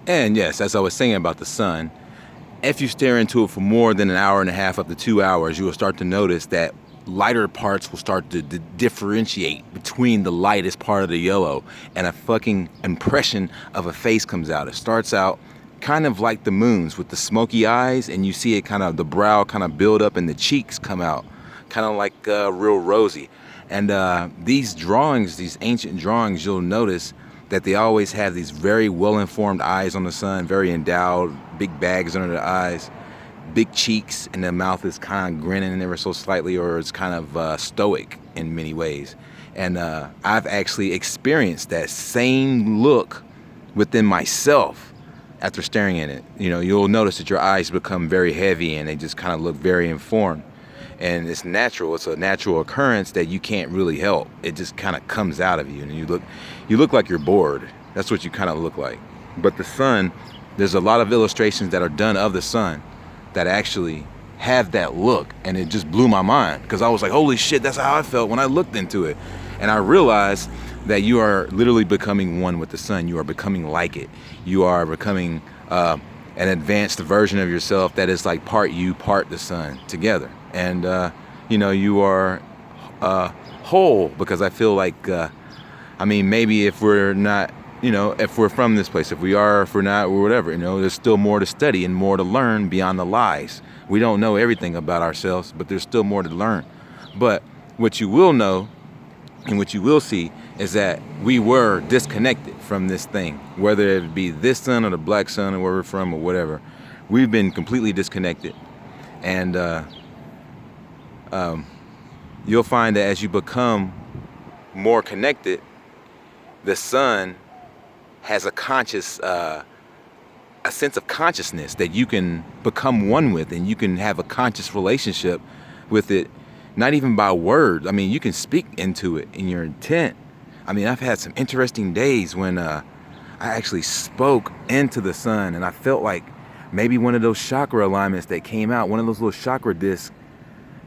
And yes, as I was saying about the sun, if you stare into it for more than an hour and a half up to 2 hours, you will start to notice that lighter parts will start to differentiate between the lightest part of the yellow, and a fucking impression of a face comes out. It starts out kind of like the moon's with the smoky eyes, and you see it kind of, the brow kind of build up and the cheeks come out kind of like real rosy. And these drawings, these ancient drawings, you'll notice that they always have these very well-informed eyes on the sun, very endowed, big bags under the eyes, big cheeks, and the mouth is kind of grinning ever so slightly, or it's kind of stoic in many ways. And I've actually experienced that same look within myself after staring at it. You know, you'll notice that your eyes become very heavy and they just kind of look very informed. And it's natural. It's a natural occurrence that you can't really help. It just kind of comes out of you, and you look like you're bored. That's what you kind of look like. But the sun, there's a lot of illustrations that are done of the sun that actually have that look, and it just blew my mind because I was like, holy shit, that's how I felt when I looked into it. And I realized that you are literally becoming one with the sun. You are becoming like it. You are becoming an advanced version of yourself that is like part you, part the sun together. And you know, you are whole, because I feel like I mean, maybe if we're not, you know, if we're from this place, if we are, if we're not, or whatever, you know, there's still more to study and more to learn beyond the lies. We don't know everything about ourselves, but there's still more to learn. But what you will know and what you will see is that we were disconnected from this thing, whether it be this sun or the black sun or where we're from or whatever. We've been completely disconnected. And you'll find that as you become more connected, the sun has a conscious, a sense of consciousness that you can become one with, and you can have a conscious relationship with it, not even by words. I mean, you can speak into it in your intent. I mean, I've had some interesting days when I actually spoke into the sun, and I felt like maybe one of those chakra alignments that came out, one of those little chakra discs,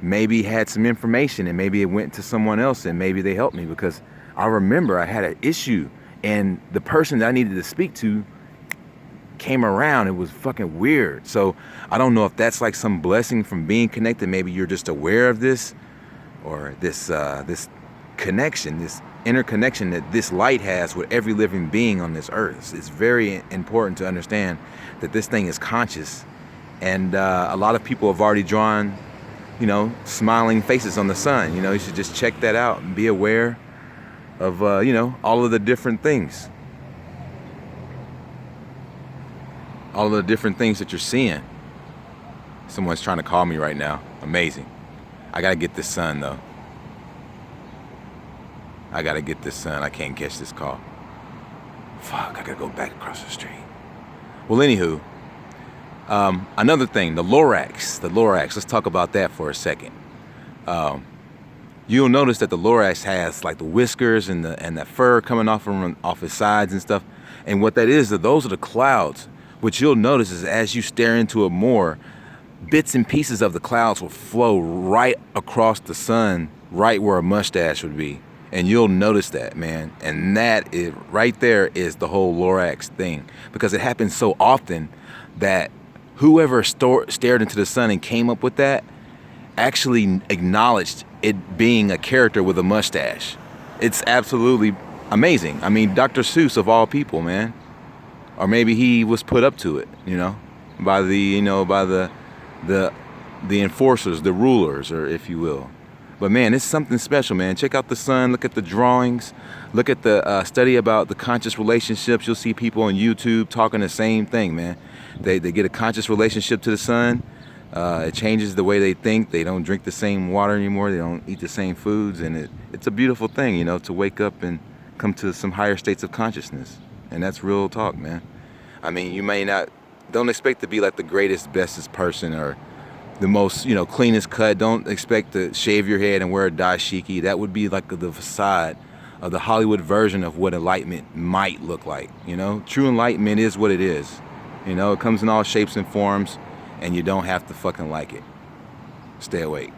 maybe had some information, and maybe it went to someone else, and maybe they helped me, because I remember I had an issue, and the person that I needed to speak to came around. It was fucking weird. So I don't know if that's like some blessing from being connected. Maybe you're just aware of this, or this this connection, this interconnection that this light has with every living being on this earth. It's very important to understand that this thing is conscious, and a lot of people have already drawn, you know, smiling faces on the sun. You know, you should just check that out and be aware of, you know, all of the different things. All of the different things that you're seeing. Someone's trying to call me right now. Amazing. I gotta get this sun, though. I gotta get this sun. I can't catch this call. Fuck, I gotta go back across the street. Well, anywho, another thing, the Lorax. The Lorax, let's talk about that for a second. You'll notice that the Lorax has like the whiskers and the fur coming off his sides and stuff. And what that is, those are the clouds. What you'll notice is as you stare into it more, bits and pieces of the clouds will flow right across the sun, right where a mustache would be. And you'll notice that, man. And that is right there is the whole Lorax thing, because it happens so often that whoever stared into the sun and came up with that actually acknowledged it being a character with a mustache. It's absolutely amazing. I mean, Dr. Seuss of all people, man. Or maybe he was put up to it, you know, by the, you know, by the enforcers, the rulers, or if you will. But man, it's something special, man. Check out the sun, look at the drawings, look at the study about the conscious relationships. You'll see people on YouTube talking the same thing, man. They get a conscious relationship to the sun. It changes the way they think. They don't drink the same water anymore. They don't eat the same foods. And it's a beautiful thing, you know, to wake up and come to some higher states of consciousness. And that's real talk, man. I mean, you may not, don't expect to be like the greatest, bestest person or the most, you know, cleanest cut. Don't expect to shave your head and wear a dashiki. That would be like the facade of the Hollywood version of what enlightenment might look like, you know? True enlightenment is what it is. You know, it comes in all shapes and forms, and you don't have to fucking like it. Stay awake.